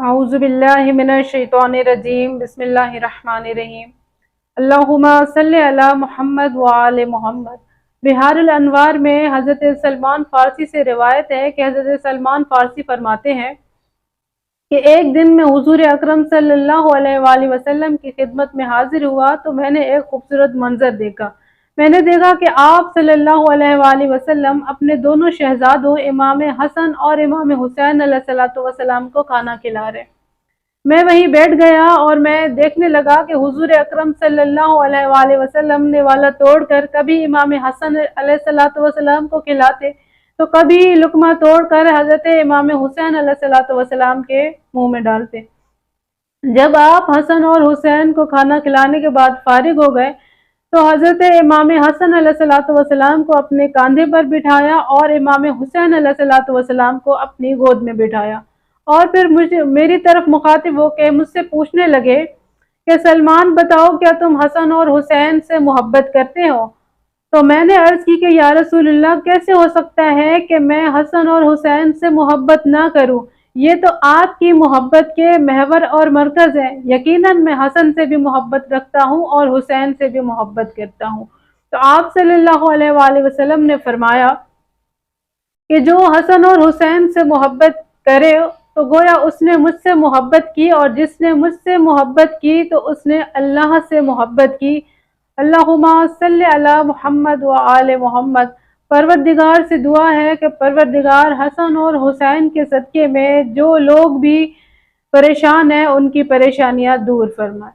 اعوذ باللہ من الشیطان الرجیم بسم اللہ الرحمن الرحیم اللہم صلی علی محمد وآل محمد۔ بحار الانوار میں حضرت سلمان فارسی سے روایت ہے کہ حضرت سلمان فارسی فرماتے ہیں کہ ایک دن میں حضور اکرم صلی اللہ علیہ وآلہ وسلم کی خدمت میں حاضر ہوا تو میں نے ایک خوبصورت منظر دیکھا۔ میں نے دیکھا کہ آپ صلی اللہ علیہ وآلہ وسلم اپنے دونوں شہزادوں امام حسن اور امام حسین علیہ الصلوۃ والسلام کو کھانا کھلا رہے۔ میں وہیں بیٹھ گیا اور میں دیکھنے لگا کہ حضور اکرم صلی اللہ علیہ وآلہ وسلم نے والا توڑ کر کبھی امام حسن علیہ الصلوۃ والسلام کو کھلاتے تو کبھی لقمہ توڑ کر حضرت امام حسین علیہ الصلوۃ والسلام کے منہ میں ڈالتے۔ جب آپ حسن اور حسین کو کھانا کھلانے کے بعد فارغ ہو گئے تو حضرت امام حسن علیہ الصلوۃ والسلام کو اپنے کاندھے پر بٹھایا اور امام حسین علیہ الصلوۃ والسلام کو اپنی گود میں بٹھایا، اور پھر میری طرف مخاطب ہو کے مجھ سے پوچھنے لگے کہ سلمان بتاؤ، کیا تم حسن اور حسین سے محبت کرتے ہو؟ تو میں نے عرض کی کہ یا رسول اللہ، کیسے ہو سکتا ہے کہ میں حسن اور حسین سے محبت نہ کروں؟ یہ تو آپ کی محبت کے محور اور مرکز ہے۔ یقیناً میں حسن سے بھی محبت رکھتا ہوں اور حسین سے بھی محبت کرتا ہوں۔ تو آپ صلی اللہ علیہ وآلہ وسلم نے فرمایا کہ جو حسن اور حسین سے محبت کرے تو گویا اس نے مجھ سے محبت کی، اور جس نے مجھ سے محبت کی تو اس نے اللہ سے محبت کی۔ اللہم صلی علی محمد وآل محمد۔ پروردگار سے دعا ہے کہ پروردگار حسن اور حسین کے صدقے میں جو لوگ بھی پریشان ہیں ان کی پریشانیاں دور فرمائے۔